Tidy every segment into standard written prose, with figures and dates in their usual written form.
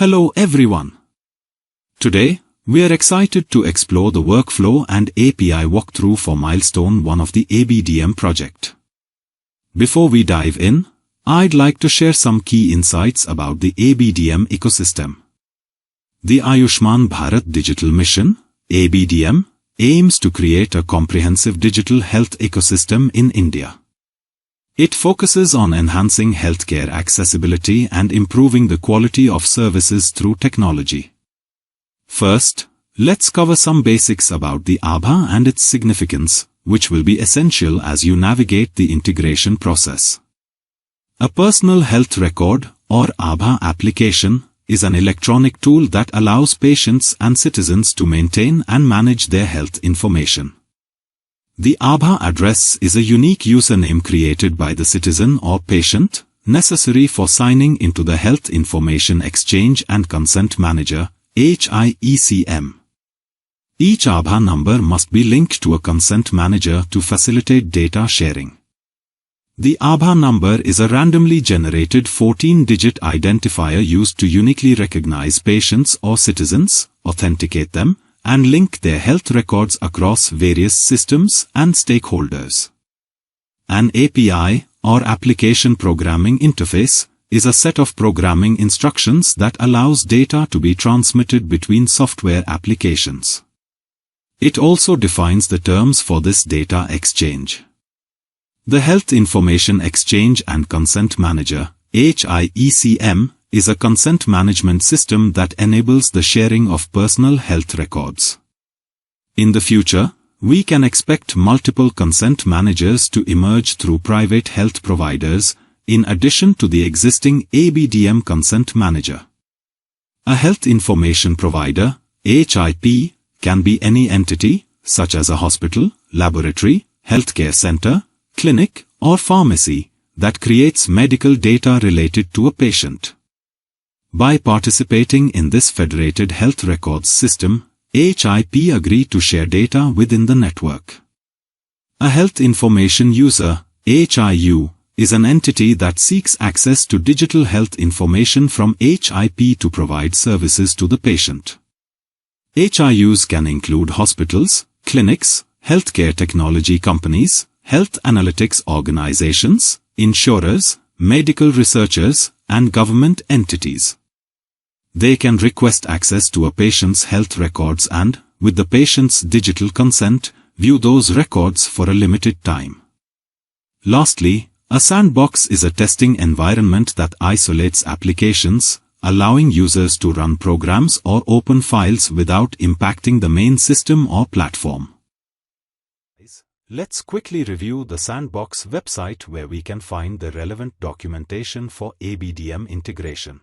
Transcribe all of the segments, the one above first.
Hello everyone. Today, we are excited to explore the workflow and API walkthrough for Milestone 1 of the ABDM project. Before we dive in, I'd like to share some key insights about the ABDM ecosystem. The Ayushman Bharat Digital Mission, ABDM, aims to create a comprehensive digital health ecosystem in India. It focuses on enhancing healthcare accessibility and improving the quality of services through technology. First, let's cover some basics about the Abha and its significance, which will be essential as you navigate the integration process. A personal health record, or Abha application, is an electronic tool that allows patients and citizens to maintain and manage their health information. The Abha address is a unique username created by the citizen or patient, necessary for signing into the Health Information Exchange and Consent Manager, HIECM. Each Abha number must be linked to a consent manager to facilitate data sharing. The Abha number is a randomly generated 14-digit identifier used to uniquely recognize patients or citizens, authenticate them, and link their health records across various systems and stakeholders. An API, or Application Programming Interface, is a set of programming instructions that allows data to be transmitted between software applications. It also defines the terms for this data exchange. The Health Information Exchange and Consent Manager, HIECM, is a consent management system that enables the sharing of personal health records. In the future, we can expect multiple consent managers to emerge through private health providers, in addition to the existing ABDM Consent Manager. A health information provider, HIP, can be any entity, such as a hospital, laboratory, healthcare center, clinic, or pharmacy, that creates medical data related to a patient. By participating in this federated health records system, HIP agreed to share data within the network. A health information user, HIU, is an entity that seeks access to digital health information from HIP to provide services to the patient. HIUs can include hospitals, clinics, healthcare technology companies, health analytics organizations, insurers, medical researchers, and government entities. They can request access to a patient's health records and, with the patient's digital consent, view those records for a limited time. Lastly, a sandbox is a testing environment that isolates applications, allowing users to run programs or open files without impacting the main system or platform. Let's quickly review the Sandbox website where we can find the relevant documentation for ABDM integration.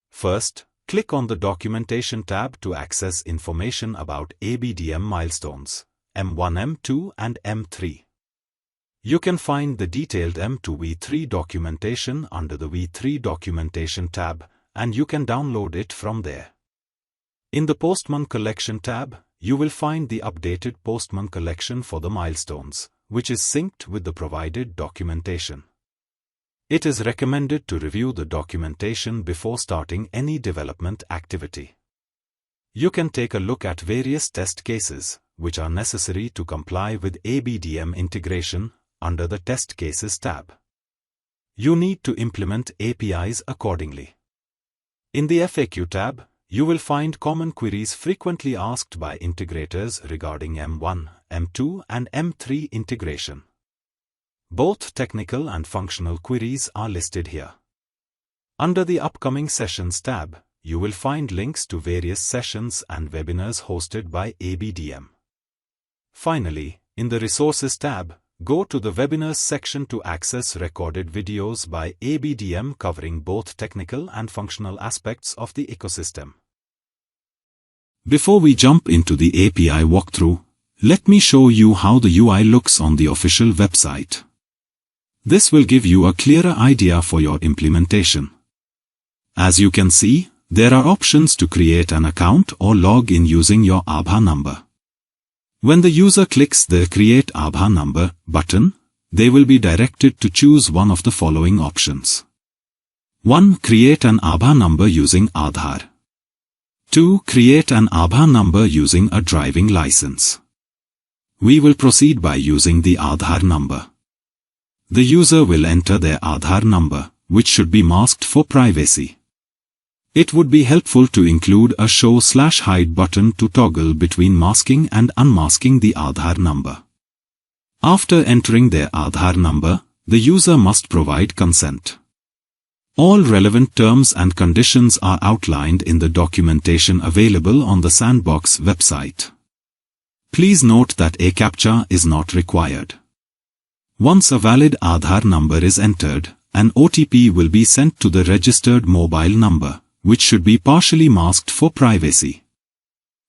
First, click on the Documentation tab to access information about ABDM milestones, M1, M2 and M3. You can find the detailed M2 V3 documentation under the V3 Documentation tab, and you can download it from there. In the Postman Collection tab, you will find the updated Postman collection for the milestones, which is synced with the provided documentation. It is recommended to review the documentation before starting any development activity. You can take a look at various test cases, which are necessary to comply with ABDM integration, under the Test Cases tab. You need to implement APIs accordingly. In the FAQ tab, you will find common queries frequently asked by integrators regarding M1, M2 and M3 integration. Both technical and functional queries are listed here. Under the Upcoming Sessions tab, you will find links to various sessions and webinars hosted by ABDM. Finally, in the Resources tab, go to the Webinars section to access recorded videos by ABDM covering both technical and functional aspects of the ecosystem. Before we jump into the API walkthrough, let me show you how the UI looks on the official website. This will give you a clearer idea for your implementation. As you can see, there are options to create an account or log in using your Abha number. When the user clicks the Create Abha Number button, they will be directed to choose one of the following options. 1. Create an Abha number using Aadhaar. 2. Create an Abha number using a driving license. We will proceed by using the Aadhaar number. The user will enter their Aadhaar number, which should be masked for privacy. It would be helpful to include a show/hide button to toggle between masking and unmasking the Aadhaar number. After entering their Aadhaar number, the user must provide consent. All relevant terms and conditions are outlined in the documentation available on the Sandbox website. Please note that a CAPTCHA is not required. Once a valid Aadhaar number is entered, an OTP will be sent to the registered mobile number, which should be partially masked for privacy.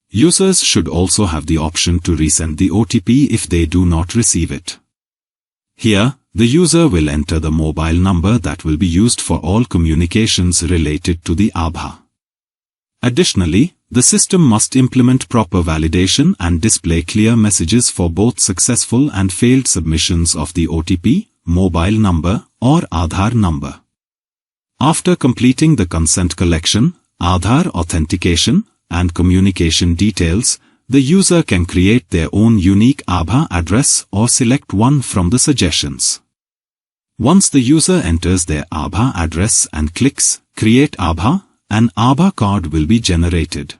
Users should also have the option to resend the OTP if they do not receive it. Here, the user will enter the mobile number that will be used for all communications related to the Abha. Additionally, the system must implement proper validation and display clear messages for both successful and failed submissions of the OTP, mobile number, or Aadhaar number. After completing the consent collection, Aadhaar authentication, and communication details, the user can create their own unique Abha address or select one from the suggestions. Once the user enters their Abha address and clicks Create Abha, an Abha card will be generated.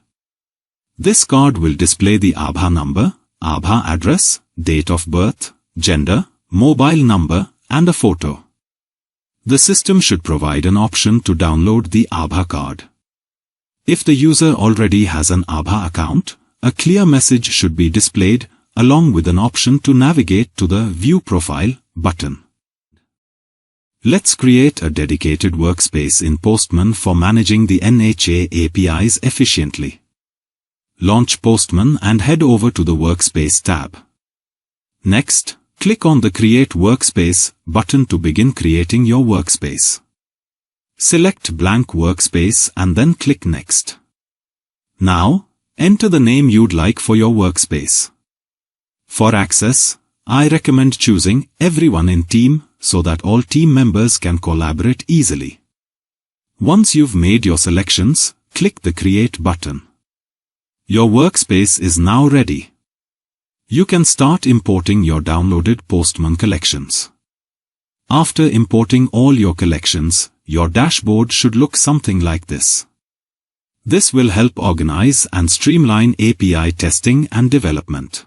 This card will display the Abha number, Abha address, date of birth, gender, mobile number, and a photo. The system should provide an option to download the Abha card. If the user already has an Abha account, a clear message should be displayed, along with an option to navigate to the View Profile button. Let's create a dedicated workspace in Postman for managing the RSA APIs efficiently. Launch Postman and head over to the Workspace tab. Next, click on the Create Workspace button to begin creating your workspace. Select Blank Workspace and then click Next. Now, enter the name you'd like for your workspace. For access, I recommend choosing Everyone in Team so that all team members can collaborate easily. Once you've made your selections, click the Create button. Your workspace is now ready. You can start importing your downloaded Postman collections. After importing all your collections, your dashboard should look something like this. This will help organize and streamline API testing and development.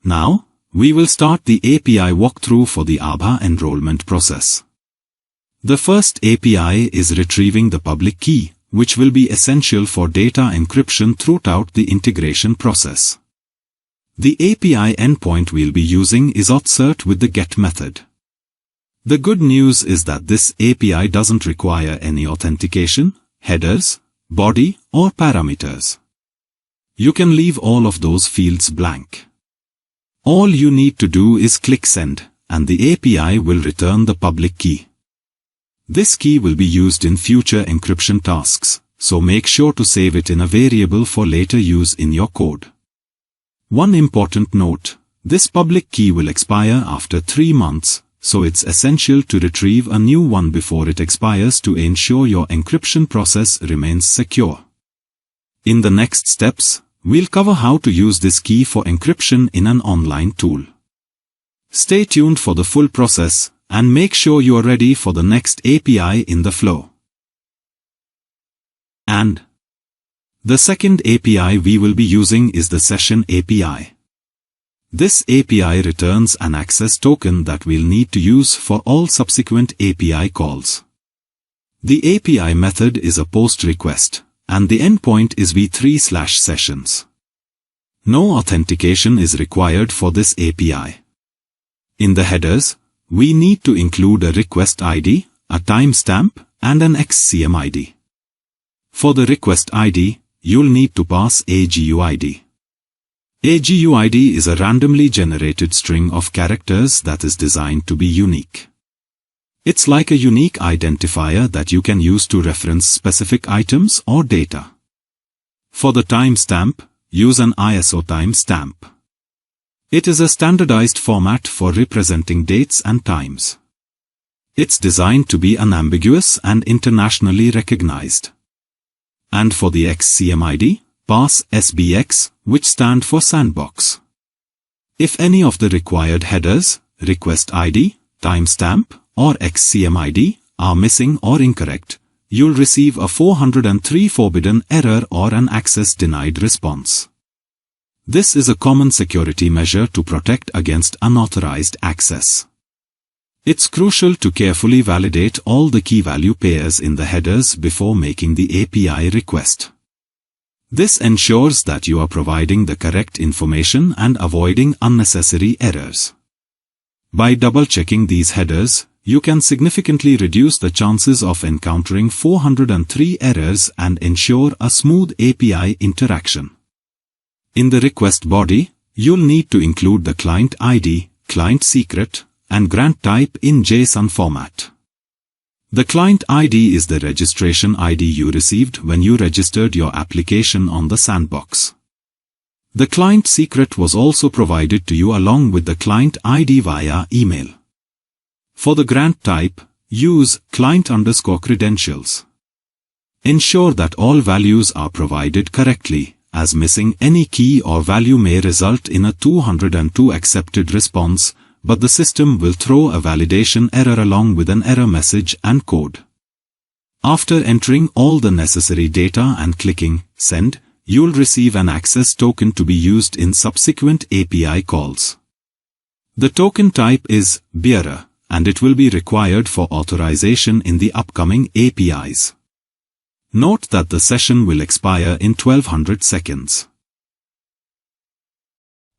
Now, we will start the API walkthrough for the Abha enrollment process. The first API is retrieving the public key, which will be essential for data encryption throughout the integration process. The API endpoint we'll be using is authcert with the GET method. The good news is that this API doesn't require any authentication, headers, body, or parameters. You can leave all of those fields blank. All you need to do is click Send, and the API will return the public key. This key will be used in future encryption tasks, so make sure to save it in a variable for later use in your code. One important note, this public key will expire after 3 months, so it's essential to retrieve a new one before it expires to ensure your encryption process remains secure. In the next steps, we'll cover how to use this key for encryption in an online tool. Stay tuned for the full process, and make sure you are ready for the next API in the flow. And the second API we will be using is the Session API. This API returns an access token that we'll need to use for all subsequent API calls. The API method is a POST request, and the endpoint is v3/sessions. No authentication is required for this API. In the headers, we need to include a request ID, a timestamp, and an XCM ID. For the request ID, you'll need to pass a GUID. A GUID is a randomly generated string of characters that is designed to be unique. It's like a unique identifier that you can use to reference specific items or data. For the timestamp, use an ISO timestamp. It is a standardized format for representing dates and times. It's designed to be unambiguous and internationally recognized. And for the XCMID, pass SBX, which stand for sandbox. If any of the required headers, request ID, timestamp, or XCMID, are missing or incorrect, you'll receive a 403 forbidden error or an access denied response. This is a common security measure to protect against unauthorized access. It's crucial to carefully validate all the key value pairs in the headers before making the API request. This ensures that you are providing the correct information and avoiding unnecessary errors. By double-checking these headers, you can significantly reduce the chances of encountering 403 errors and ensure a smooth API interaction. In the request body, you'll need to include the client ID, client secret, and grant type in JSON format. The client ID is the registration ID you received when you registered your application on the sandbox. The client secret was also provided to you along with the client ID via email. For the grant type, use client_credentials. Ensure that all values are provided correctly, as missing any key or value may result in a 202 accepted response, but the system will throw a validation error along with an error message and code. After entering all the necessary data and clicking Send, you'll receive an access token to be used in subsequent API calls. The token type is bearer, and it will be required for authorization in the upcoming APIs. Note that the session will expire in 1200 seconds.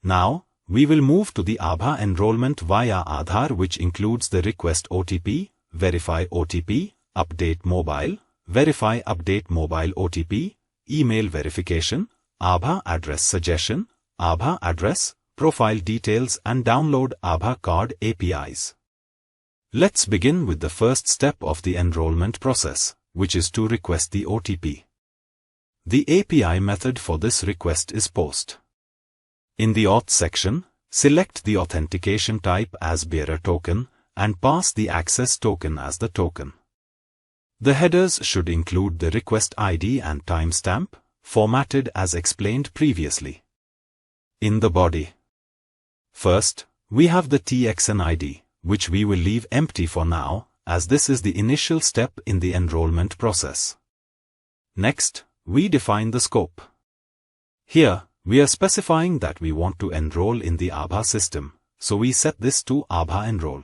Now, we will move to the Abha enrollment via Aadhaar, which includes the request OTP, Verify OTP, Update Mobile, Verify Update Mobile OTP, Email Verification, Abha Address Suggestion, Abha Address, Profile Details and Download Abha Card APIs. Let's begin with the first step of the enrollment process, which is to request the OTP. The API method for this request is POST. In the Auth section, select the authentication type as bearer token and pass the access token as the token. The headers should include the request ID and timestamp, formatted as explained previously. In the body, first, we have the TXN ID, which we will leave empty for now, as this is the initial step in the enrollment process. Next, we define the scope. Here, we are specifying that we want to enroll in the Abha system, so we set this to Abha Enroll.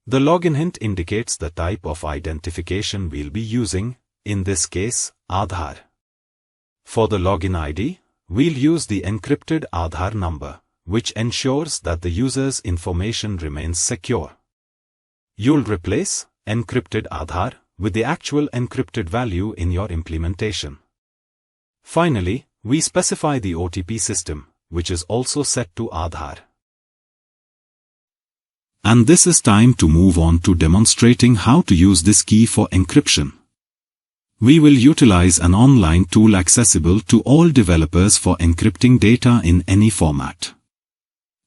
The login hint indicates the type of identification we'll be using, in this case, Aadhaar. For the login ID, we'll use the encrypted Aadhaar number, which ensures that the user's information remains secure. You'll replace encrypted Aadhaar with the actual encrypted value in your implementation. Finally, we specify the OTP system, which is also set to Aadhaar. And this is time to move on to demonstrating how to use this key for encryption. We will utilize an online tool accessible to all developers for encrypting data in any format.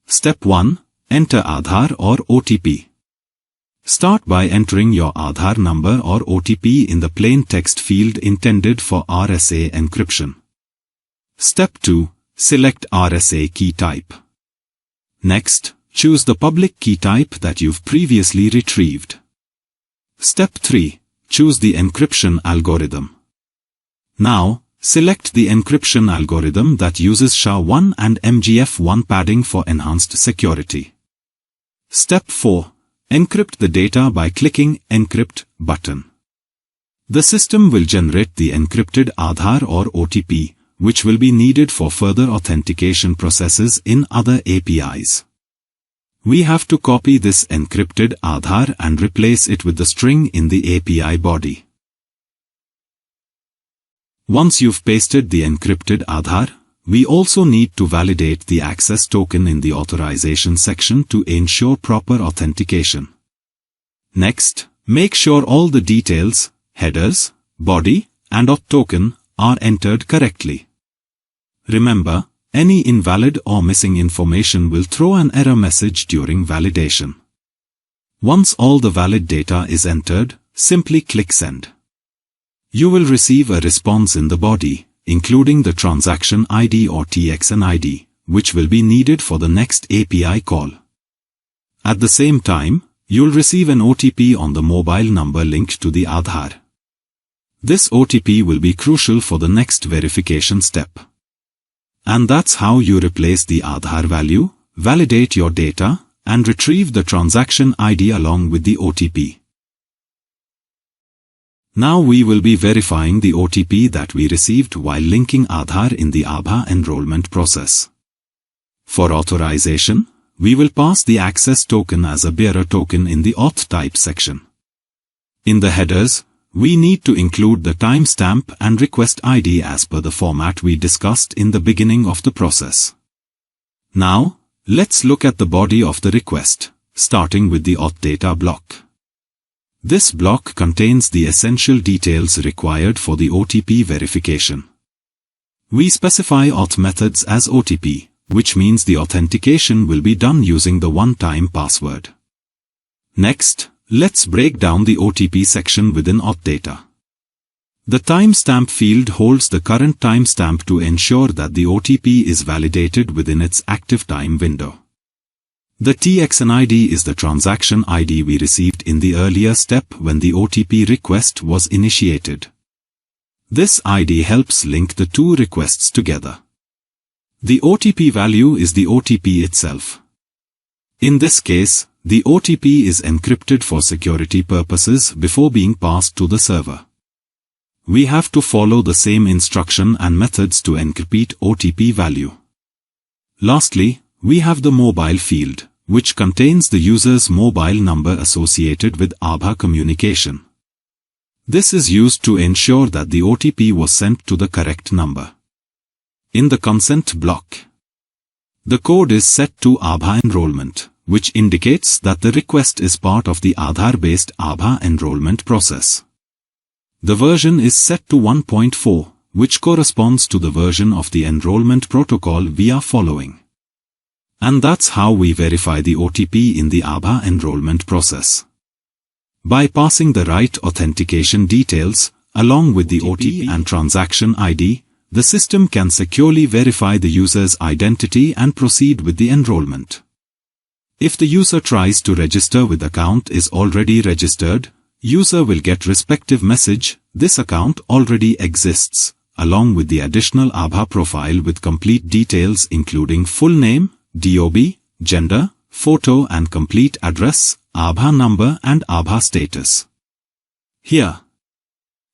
Step 1. Enter Aadhaar or OTP. Start by entering your Aadhaar number or OTP in the plain text field intended for RSA encryption. Step 2. Select RSA key type. Next, choose the public key type that you've previously retrieved. Step 3. Choose the encryption algorithm. Now, select the encryption algorithm that uses SHA-1 and MGF-1 padding for enhanced security. Step 4. Encrypt the data by clicking Encrypt button. The system will generate the encrypted Aadhaar or OTP, which will be needed for further authentication processes in other APIs. We have to copy this encrypted Aadhaar and replace it with the string in the API body. Once you've pasted the encrypted Aadhaar, we also need to validate the access token in the authorization section to ensure proper authentication. Next, make sure all the details, headers, body, and auth token are entered correctly. Remember, Any invalid or missing information will throw an error message during validation. Once all the valid data is entered, simply click Send. You will receive a response in the body, including the transaction ID or TXN ID, which will be needed for the next API call. At the same time, you'll receive an OTP on the mobile number linked to the Aadhaar. This OTP will be crucial for the next verification step. And that's how you replace the Aadhaar value, validate your data, and retrieve the transaction ID along with the OTP. Now we will be verifying the OTP that we received while linking Aadhaar in the Abha enrollment process. For authorization, we will pass the access token as a bearer token in the auth type section. In the headers, we need to include the timestamp and request ID as per the format we discussed in the beginning of the process. Now, let's look at the body of the request, starting with the auth data block. This block contains the essential details required for the OTP verification. We specify auth methods as OTP, which means the authentication will be done using the one-time password. Next, let's break down the OTP section within auth data. The timestamp field holds the current timestamp to ensure that the OTP is validated within its active time window. The TXN ID is the transaction ID we received in the earlier step when the OTP request was initiated. This ID helps link the two requests together. The OTP value is the OTP itself. In this case, the OTP is encrypted for security purposes before being passed to the server. We have to follow the same instruction and methods to encrypt OTP value. Lastly, we have the mobile field, which contains the user's mobile number associated with Abha communication. This is used to ensure that the OTP was sent to the correct number. In the consent block, the code is set to Abha enrollment, which indicates that the request is part of the Aadhaar-based Abha enrollment process. The version is set to 1.4, which corresponds to the version of the enrollment protocol we are following. And that's how we verify the OTP in the Abha enrollment process. By passing the right authentication details, along with the OTP and transaction ID, the system can securely verify the user's identity and proceed with the enrollment. If the user tries to register with account is already registered, user will get respective message, "This account already exists," along with the additional Abha profile with complete details including full name, DOB, gender, photo and complete address, Abha number and Abha status. Here,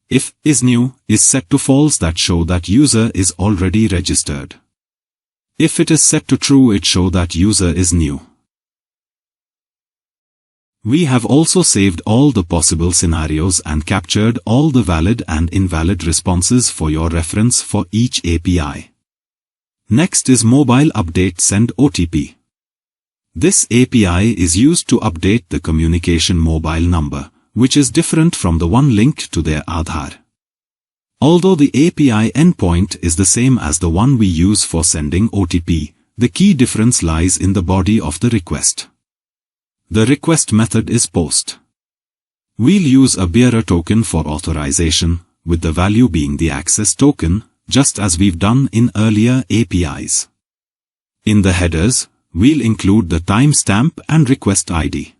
if is new is set to false, that show that user is already registered. If it is set to true, it show that user is new. We have also saved all the possible scenarios and captured all the valid and invalid responses for your reference for each API. Next is Mobile Update Send OTP. This API is used to update the communication mobile number, which is different from the one linked to their Aadhaar. Although the API endpoint is the same as the one we use for sending OTP, the key difference lies in the body of the request. The request method is POST. We'll use a bearer token for authorization, with the value being the access token, just as we've done in earlier APIs. In the headers, we'll include the timestamp and request ID.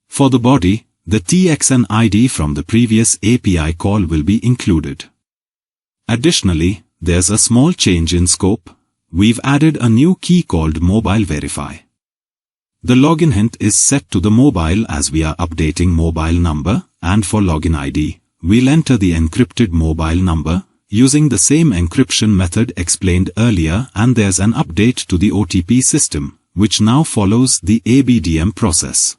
For the body, the TXN ID from the previous API call will be included. Additionally, there's a small change in scope. We've added a new key called Mobile Verify. The login hint is set to the mobile as we are updating mobile number, and for login ID, we'll enter the encrypted mobile number, using the same encryption method explained earlier, and there's an update to the OTP system, which now follows the ABDM process.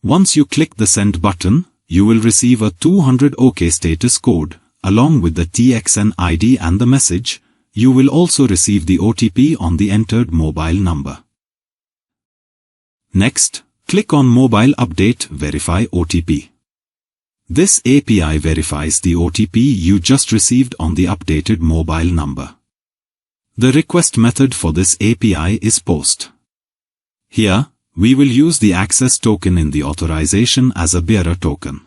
Once you click the send button, you will receive a 200 OK status code, along with the TXN ID and the message. You will also receive the OTP on the entered mobile number. Next, click on Mobile Update Verify OTP. This API verifies the OTP you just received on the updated mobile number. The request method for this API is POST. Here, we will use the access token in the authorization as a bearer token.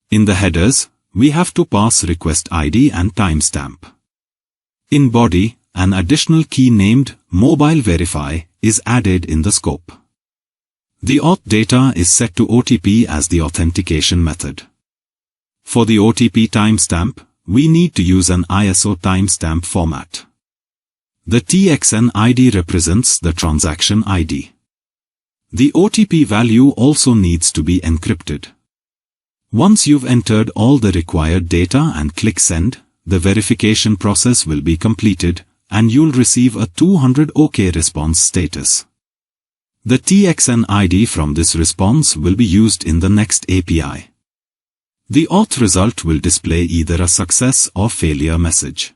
In the headers, we have to pass request ID and timestamp. In body, an additional key named Mobile Verify is added in the scope. The auth data is set to OTP as the authentication method. For the OTP timestamp, we need to use an ISO timestamp format. The TXN ID represents the transaction ID. The OTP value also needs to be encrypted. Once you've entered all the required data and click send, the verification process will be completed, and you'll receive a 200 OK response status. The TXN ID from this response will be used in the next API. The auth result will display either a success or failure message.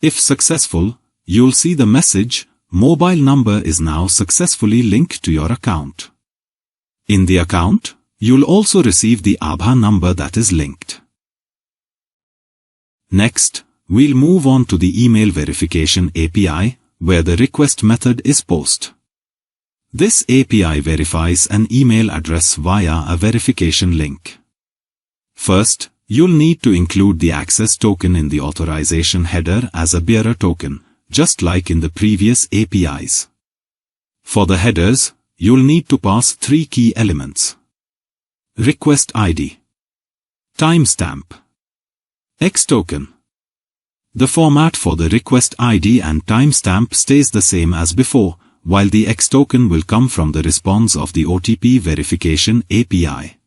If successful, you'll see the message, "Mobile number is now successfully linked to your account." In the account, you'll also receive the Abha number that is linked. Next, we'll move on to the email verification API, where the request method is POST. This API verifies an email address via a verification link. First, you'll need to include the access token in the authorization header as a bearer token, just like in the previous APIs. For the headers, you'll need to pass 3 key elements: request ID, timestamp, X token. The format for the request ID and timestamp stays the same as before, while the X token will come from the response of the OTP Verification API.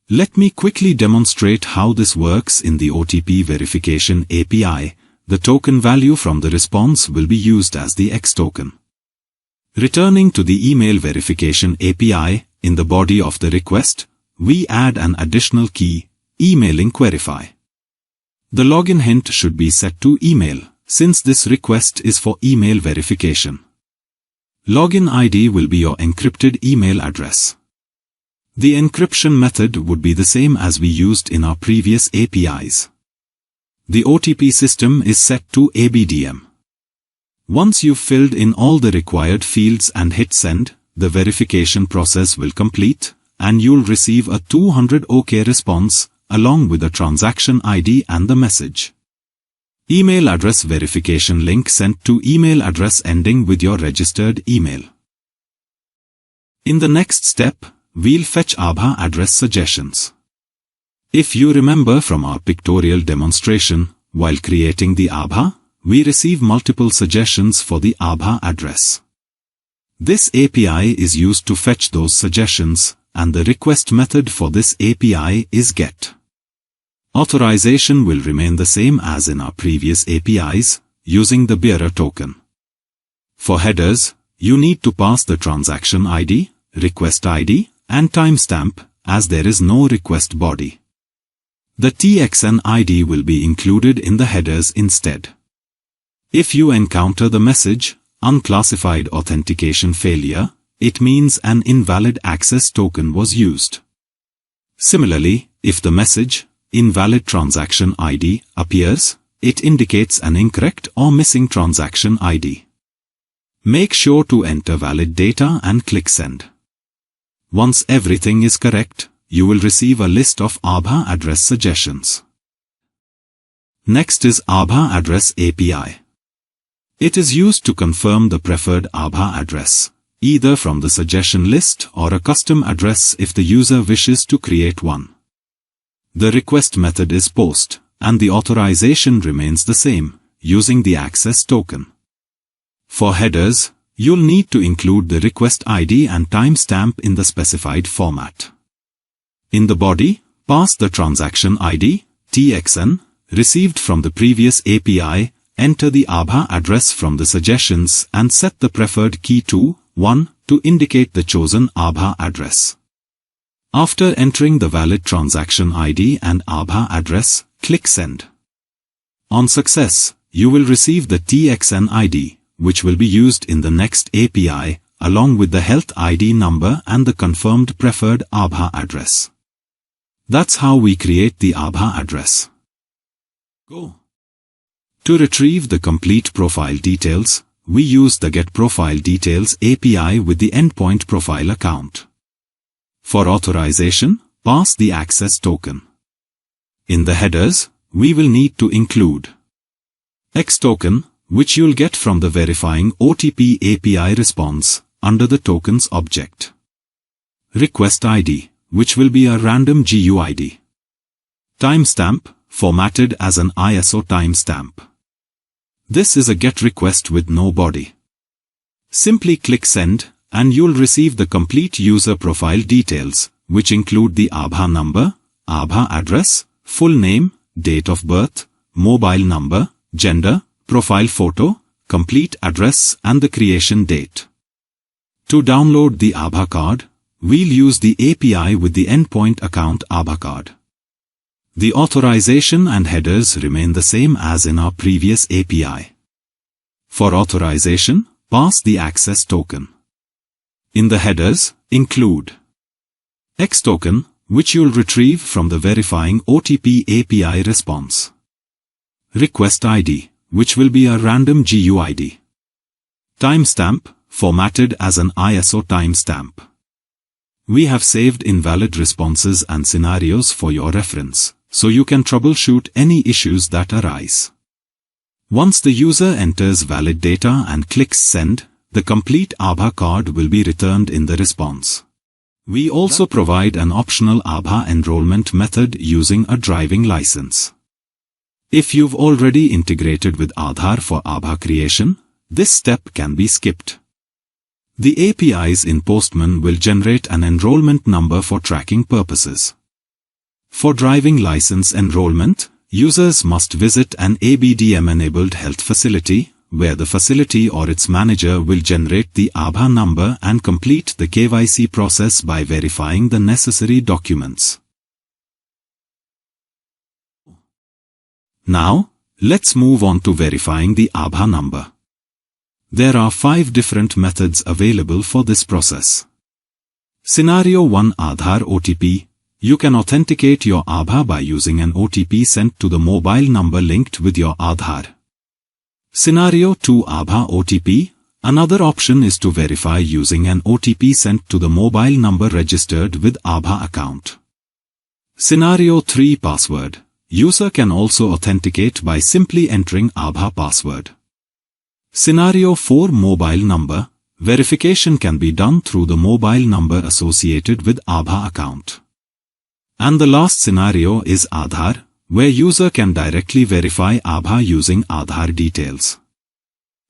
Let me quickly demonstrate how this works in the OTP Verification API. The token value from the response will be used as the X token. Returning to the email verification API, in the body of the request, we add an additional key, emailing verify. The login hint should be set to email, since this request is for email verification. Login ID will be your encrypted email address. The encryption method would be the same as we used in our previous APIs. The OTP system is set to ABDM. Once you've filled in all the required fields and hit send, the verification process will complete, and you'll receive a 200 OK response, along with the transaction ID and the message. Email address verification link sent to email address ending with your registered email. In the next step, we'll fetch Abha address suggestions. If you remember from our pictorial demonstration, while creating the Abha, we receive multiple suggestions for the Abha address. This API is used to fetch those suggestions, and the request method for this API is GET. Authorization will remain the same as in our previous APIs, using the bearer token. For headers, you need to pass the transaction ID, request ID, and timestamp, as there is no request body. The TXN ID will be included in the headers instead. If you encounter the message, unclassified authentication failure, it means an invalid access token was used. Similarly, if the message, invalid transaction ID, appears, it indicates an incorrect or missing transaction ID. Make sure to enter valid data and click send. Once everything is correct, you will receive a list of Abha address suggestions. Next is Abha Address API. It is used to confirm the preferred Abha address, either from the suggestion list or a custom address if the user wishes to create one. The request method is POST, and the authorization remains the same, using the access token. For headers, you'll need to include the request ID and timestamp in the specified format. In the body, pass the transaction ID, TXN, received from the previous API, enter the Abha address from the suggestions and set the preferred key to 1 to indicate the chosen Abha address. After entering the valid transaction ID and Abha address, click send. On success, you will receive the TXN ID, which will be used in the next API, along with the health ID number and the confirmed preferred Abha address. That's how we create the Abha address. Go. To retrieve the complete profile details, we use the Get Profile Details API with the endpoint profile account. For authorization, pass the access token. In the headers, we will need to include X token, which you'll get from the Verifying OTP API response under the tokens object. Request ID, which will be a random GUID. Timestamp, formatted as an ISO timestamp. This is a GET request with no body. Simply click Send, and you'll receive the complete user profile details, which include the Abha number, Abha address, full name, date of birth, mobile number, gender, profile photo, complete address and the creation date. To download the Abha card, we'll use the API with the endpoint account Abha card. The authorization and headers remain the same as in our previous API. For authorization, pass the access token. In the headers, include X token, which you'll retrieve from the Verifying OTP API response. Request ID, which will be a random GUID. Timestamp, formatted as an ISO timestamp. We have saved invalid responses and scenarios for your reference, so you can troubleshoot any issues that arise. Once the user enters valid data and clicks Send, the complete Abha card will be returned in the response. We also provide an optional Abha enrollment method using a driving license. If you've already integrated with Aadhaar for Abha creation, this step can be skipped. The APIs in Postman will generate an enrollment number for tracking purposes. For driving license enrollment, users must visit an ABDM-enabled health facility, where the facility or its manager will generate the Abha number and complete the KYC process by verifying the necessary documents. Now, let's move on to verifying the Abha number. There are 5 different methods available for this process. Scenario 1 Aadhaar OTP. You can authenticate your Abha by using an OTP sent to the mobile number linked with your Aadhaar. Scenario 2 Abha OTP. Another option is to verify using an OTP sent to the mobile number registered with Abha account. Scenario 3 Password. User can also authenticate by simply entering Abha password. Scenario 4 Mobile number. Verification can be done through the mobile number associated with Abha account. And the last scenario is Aadhaar, where user can directly verify Abha using Aadhaar details.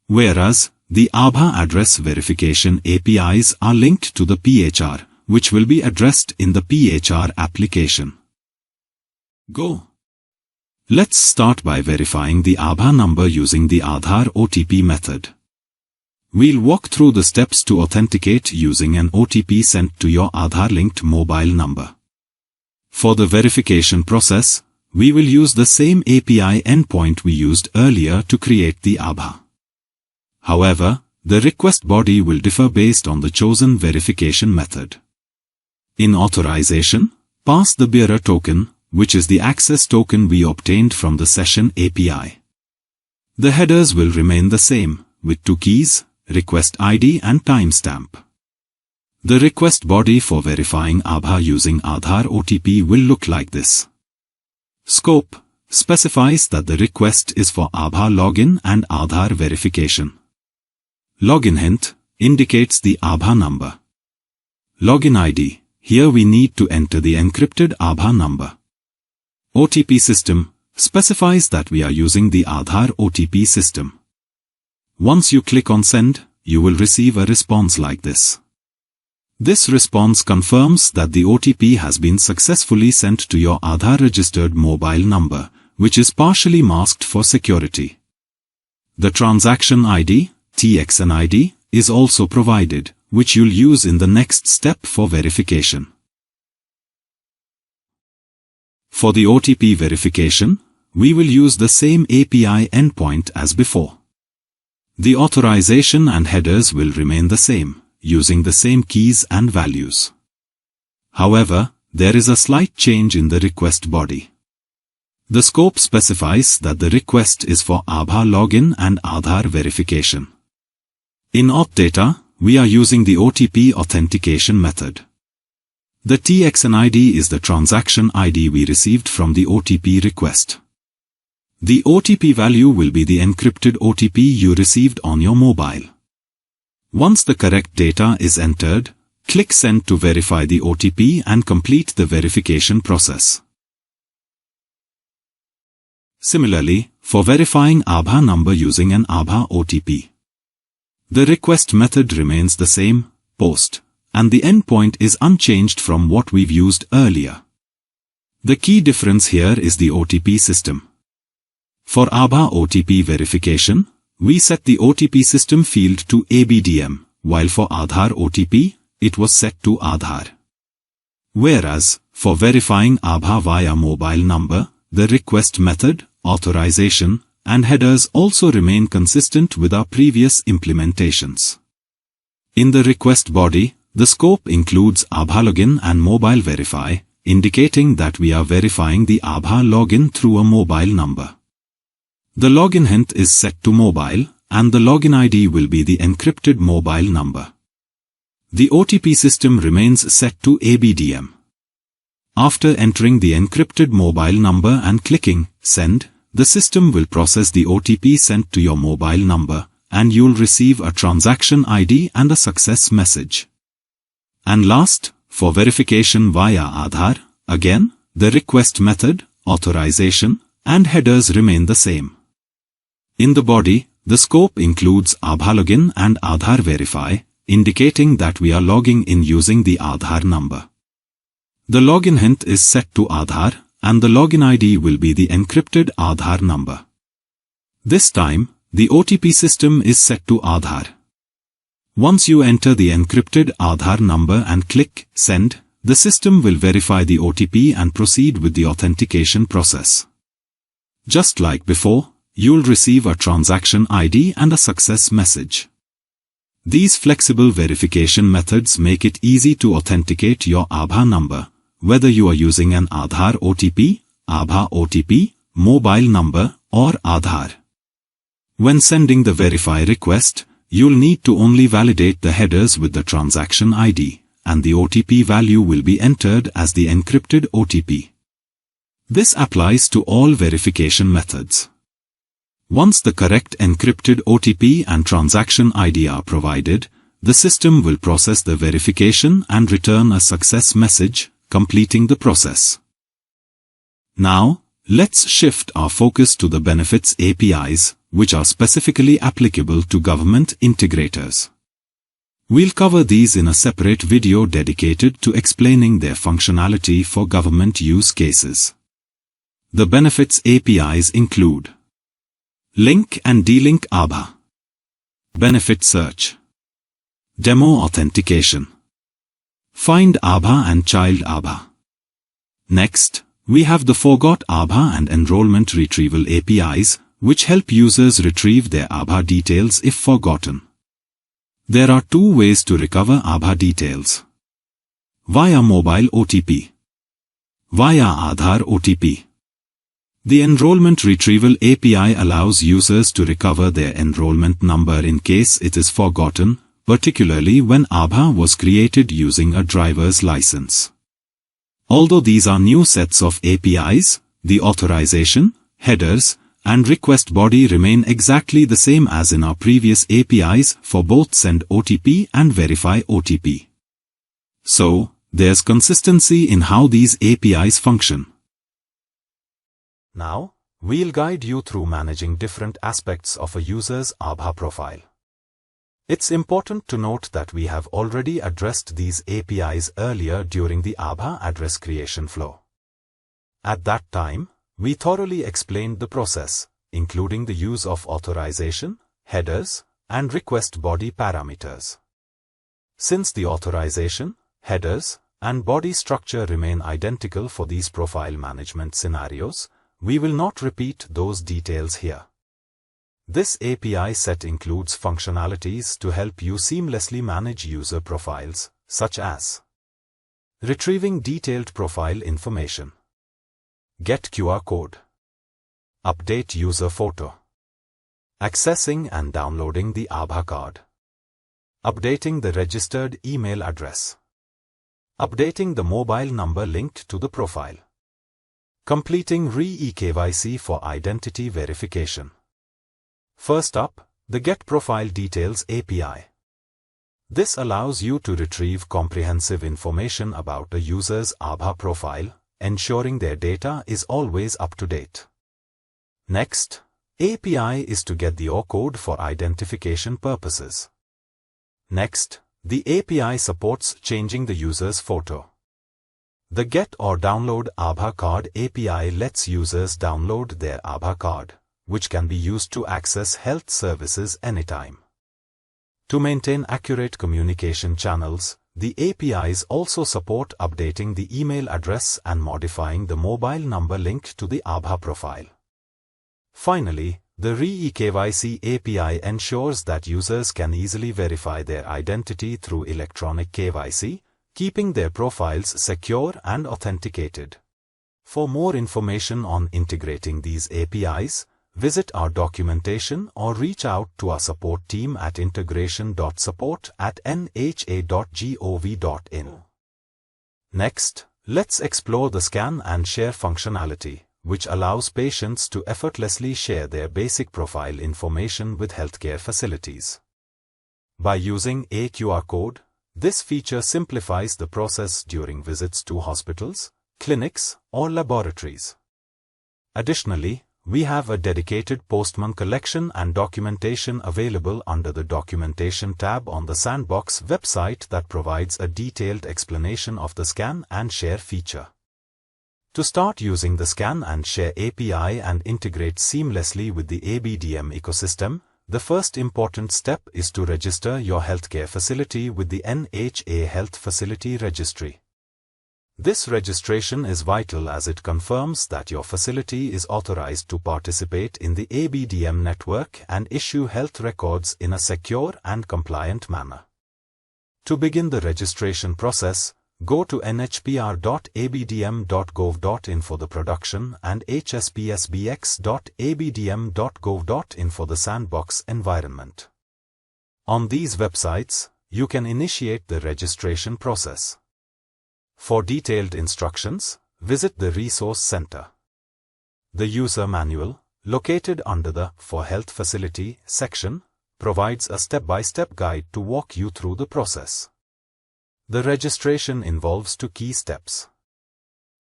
Whereas, the Abha Address Verification APIs are linked to the PHR, which will be addressed in the PHR application. Go. Let's start by verifying the Abha number using the Adar OTP method. We'll walk through the steps to authenticate using an OTP sent to your Aadhaar-linked mobile number. For the verification process, we will use the same API endpoint we used earlier to create the Abha. However, the request body will differ based on the chosen verification method. In authorization, pass the bearer token, which is the access token we obtained from the session API. The headers will remain the same, with 2 keys, request ID and timestamp. The request body for verifying Abha using Adar OTP will look like this. Scope specifies that the request is for Abha login and Aadhaar verification. Login hint indicates the Abha number. Login ID, here we need to enter the encrypted Abha number. OTP system specifies that we are using the Aadhaar OTP system. Once you click on send, you will receive a response like this. This response confirms that the OTP has been successfully sent to your Aadhaar registered mobile number, which is partially masked for security. The transaction ID, TXN ID, is also provided, which you'll use in the next step for verification. For the OTP verification, we will use the same API endpoint as before. The authorization and headers will remain the same, using the same keys and values. However, there is a slight change in the request body. The scope specifies that the request is for Abha login and Aadhaar verification. In auth data, we are using the OTP authentication method. The TXN ID is the transaction ID we received from the OTP request. The OTP value will be the encrypted OTP you received on your mobile. Once the correct data is entered, click Send to verify the OTP and complete the verification process. Similarly, for verifying Abha number using an Abha OTP, the request method remains the same, POST, and the endpoint is unchanged from what we've used earlier. The key difference here is the OTP system. For Abha OTP verification, we set the OTP system field to ABDM, while for Aadhaar OTP, it was set to Aadhaar. Whereas, for verifying Abha via mobile number, the request method, authorization, and headers also remain consistent with our previous implementations. In the request body, the scope includes Abha login and mobile verify, indicating that we are verifying the Abha login through a mobile number. The login hint is set to mobile, and the login ID will be the encrypted mobile number. The OTP system remains set to ABDM. After entering the encrypted mobile number and clicking Send, the system will process the OTP sent to your mobile number, and you'll receive a transaction ID and a success message. And last, for verification via Aadhaar, again, the request method, authorization, and headers remain the same. In the body, the scope includes Abha login and Aadhaar verify, indicating that we are logging in using the Aadhaar number. The login hint is set to Aadhaar, and the login ID will be the encrypted Aadhaar number. This time, the OTP system is set to Aadhaar. Once you enter the encrypted Aadhaar number and click Send, the system will verify the OTP and proceed with the authentication process. Just like before, you'll receive a transaction ID and a success message. These flexible verification methods make it easy to authenticate your Abha number, whether you are using an Aadhaar OTP, Abha OTP, mobile number, or Aadhaar. When sending the verify request, you'll need to only validate the headers with the transaction ID, and the OTP value will be entered as the encrypted OTP. This applies to all verification methods. Once the correct encrypted OTP and transaction ID are provided, the system will process the verification and return a success message, completing the process. Now, let's shift our focus to the benefits APIs, which are specifically applicable to government integrators. We'll cover these in a separate video dedicated to explaining their functionality for government use cases. The benefits APIs include Link and Delink Abha, Benefit Search, Demo Authentication, Find Abha and Child Abha. Next, we have the Forgot Abha and Enrollment Retrieval APIs, which help users retrieve their Abha details if forgotten. There are two ways to recover Abha details: via mobile OTP, via Aadhaar OTP. The Enrollment Retrieval API allows users to recover their enrollment number in case it is forgotten, particularly when Abha was created using a driver's license. Although these are new sets of APIs, the authorization, headers, and request body remain exactly the same as in our previous APIs for both Send OTP and Verify OTP. So, there's consistency in how these APIs function. Now, we'll guide you through managing different aspects of a user's Abha profile. It's important to note that we have already addressed these APIs earlier during the Abha address creation flow. At that time, we thoroughly explained the process, including the use of authorization, headers, and request body parameters. Since the authorization, headers, and body structure remain identical for these profile management scenarios, we will not repeat those details here. This API set includes functionalities to help you seamlessly manage user profiles, such as retrieving detailed profile information, get QR code, Update user photo. Accessing and downloading the Abha card. Updating the registered email address. Updating the mobile number linked to the profile. Completing re-KYC for identity verification. First up, the Get Profile Details API. This allows you to retrieve comprehensive information about a user's Abha profile, ensuring their data is always up to date. Next, API is to get the OR code for identification purposes. Next, the API supports changing the user's photo. The Get or Download Abha Card API lets users download their Abha card, which can be used to access health services anytime. To maintain accurate communication channels, the APIs also support updating the email address and modifying the mobile number linked to the Abha profile. Finally, the re-KYC API ensures that users can easily verify their identity through electronic KYC, keeping their profiles secure and authenticated. For more information on integrating these APIs, visit our documentation or reach out to our support team at integration.support@nha.gov.in. Next, let's explore the scan and share functionality, which allows patients to effortlessly share their basic profile information with healthcare facilities. By using a QR code, this feature simplifies the process during visits to hospitals, clinics, or laboratories. Additionally, we have a dedicated Postman collection and documentation available under the Documentation tab on the Sandbox website that provides a detailed explanation of the scan and share feature. To start using the Scan and Share API and integrate seamlessly with the ABDM ecosystem, the first important step is to register your healthcare facility with the NHA Health Facility Registry. This registration is vital as it confirms that your facility is authorized to participate in the ABDM network and issue health records in a secure and compliant manner. To begin the registration process, go to nhpr.abdm.gov.in for the production and hspsbx.abdm.gov.in for the sandbox environment. On these websites, you can initiate the registration process. For detailed instructions, visit the Resource Center. The user manual, located under the For Health Facility section, provides a step-by-step guide to walk you through the process. The registration involves two key steps.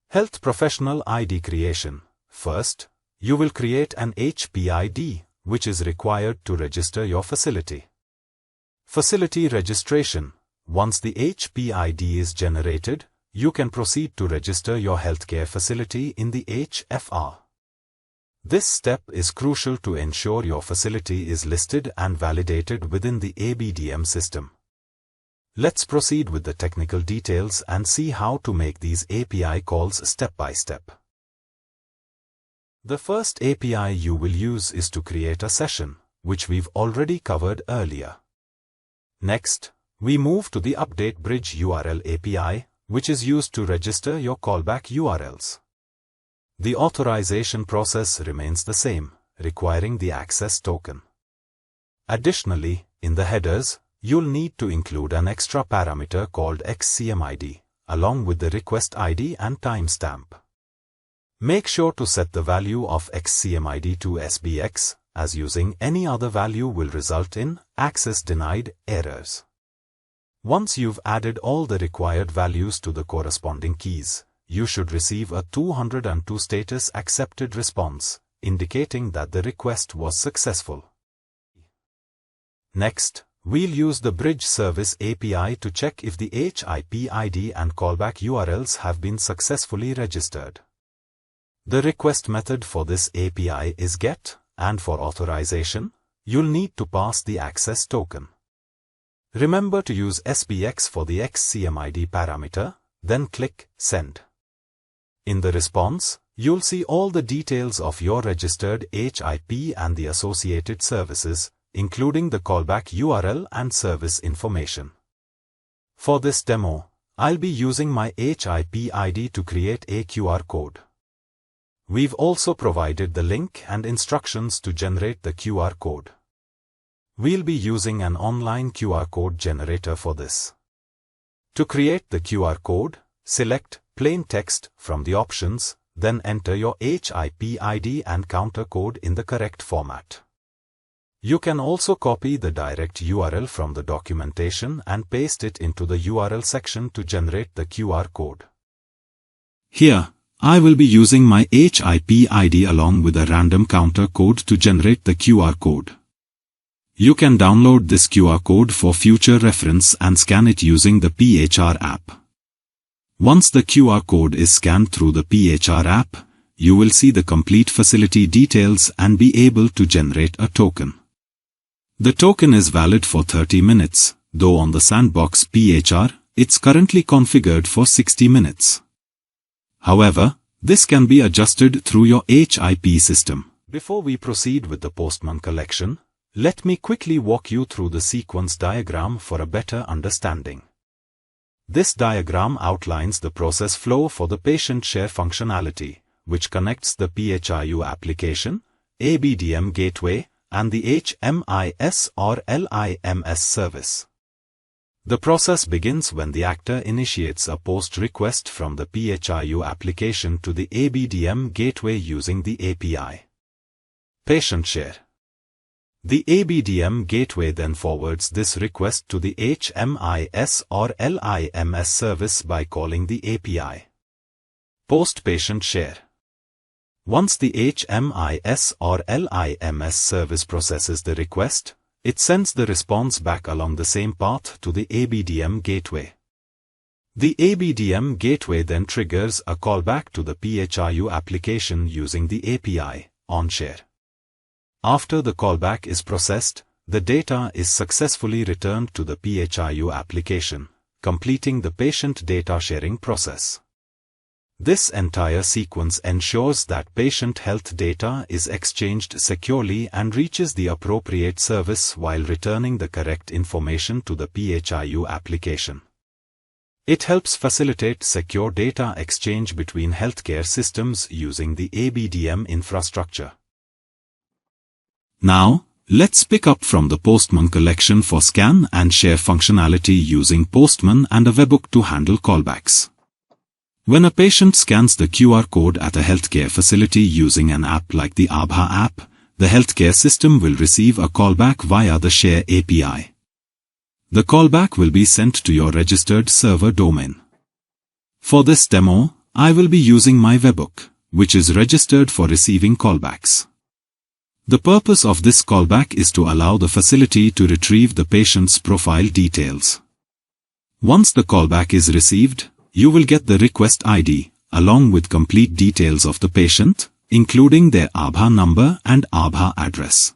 Health Professional ID creation. First, you will create an HPID, which is required to register your facility. Facility registration. Once the HPID is generated, you can proceed to register your healthcare facility in the HFR. This step is crucial to ensure your facility is listed and validated within the ABDM system. Let's proceed with the technical details and see how to make these API calls step by step. The first API you will use is to create a session, which we've already covered earlier. Next, we move to the Update Bridge URL API, which is used to register your callback URLs. The authorization process remains the same, requiring the access token. Additionally, in the headers, you'll need to include an extra parameter called XCMID, along with the request ID and timestamp. Make sure to set the value of XCMID to SBX, as using any other value will result in access denied errors. Once you've added all the required values to the corresponding keys, you should receive a 202 status accepted response, indicating that the request was successful. Next, we'll use the Bridge Service API to check if the HIP ID and callback URLs have been successfully registered. The request method for this API is GET, and for authorization, you'll need to pass the access token. Remember to use SBX for the XCMID parameter, then click Send. In the response, you'll see all the details of your registered HIP and the associated services, including the callback URL and service information. For this demo, I'll be using my HIP ID to create a QR code. We've also provided the link and instructions to generate the QR code. We'll be using an online QR code generator for this. To create the QR code, select Plain Text from the options, then enter your HIP ID and counter code in the correct format. You can also copy the direct URL from the documentation and paste it into the URL section to generate the QR code. Here, I will be using my HIP ID along with a random counter code to generate the QR code. You can download this QR code for future reference and scan it using the PHR app. Once the QR code is scanned through the PHR app, you will see the complete facility details and be able to generate a token. The token is valid for 30 minutes, though on the Sandbox PHR, it's currently configured for 60 minutes. However, this can be adjusted through your HIP system. Before we proceed with the Postman collection, let me quickly walk you through the sequence diagram for a better understanding. This diagram outlines the process flow for the patient share functionality, which connects the PHIU application, ABDM gateway, and the HMIS or LIMS service. The process begins when the actor initiates a POST request from the PHIU application to the ABDM gateway using the API. Patient share. The ABDM gateway then forwards this request to the HMIS or LIMS service by calling the API. Post-patient share. Once the HMIS or LIMS service processes the request, it sends the response back along the same path to the ABDM gateway. The ABDM gateway then triggers a callback to the PHIU application using the API on share. After the callback is processed, the data is successfully returned to the PHIU application, completing the patient data sharing process. This entire sequence ensures that patient health data is exchanged securely and reaches the appropriate service while returning the correct information to the PHIU application. It helps facilitate secure data exchange between healthcare systems using the ABDM infrastructure. Now, let's pick up from the Postman collection for scan and share functionality using Postman and a webhook to handle callbacks. When a patient scans the QR code at a healthcare facility using an app like the Abha app, the healthcare system will receive a callback via the Share API. The callback will be sent to your registered server domain. For this demo, I will be using my webhook, which is registered for receiving callbacks. The purpose of this callback is to allow the facility to retrieve the patient's profile details. Once the callback is received, you will get the request ID, along with complete details of the patient, including their Aadhaar number and Abha address.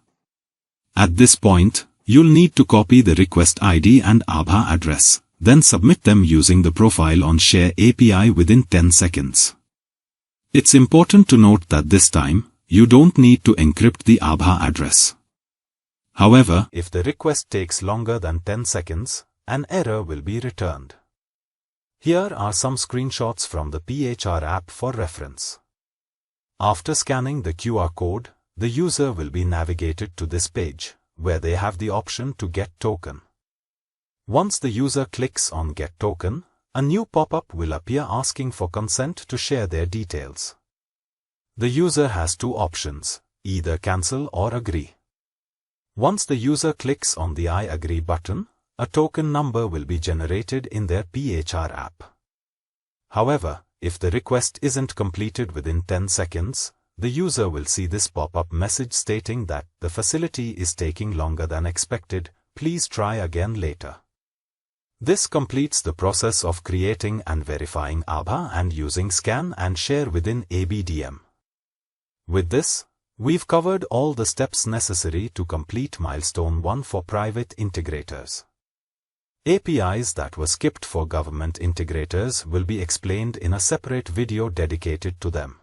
At this point, you'll need to copy the request ID and Abha address, then submit them using the profile on Share API within 10 seconds. It's important to note that this time, you don't need to encrypt the Abha address. However, if the request takes longer than 10 seconds, an error will be returned. Here are some screenshots from the PHR app for reference. After scanning the QR code, the user will be navigated to this page, where they have the option to get token. Once the user clicks on Get Token, a new pop-up will appear asking for consent to share their details. The user has two options, either cancel or agree. Once the user clicks on the I agree button, a token number will be generated in their PHR app. However, if the request isn't completed within 10 seconds, the user will see this pop-up message stating that the facility is taking longer than expected, please try again later. This completes the process of creating and verifying Abha and using scan and share within ABDM. With this, we've covered all the steps necessary to complete Milestone 1 for private integrators. APIs that were skipped for government integrators will be explained in a separate video dedicated to them.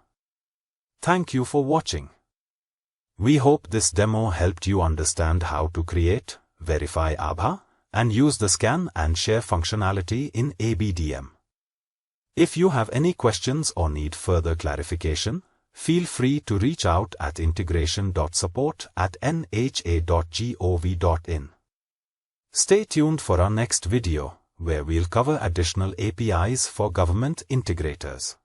Thank you for watching. We hope this demo helped you understand how to create, verify Abha, and use the scan and share functionality in ABDM. If you have any questions or need further clarification, feel free to reach out at integration.support@nha.gov.in. Stay tuned for our next video, where we'll cover additional APIs for government integrators.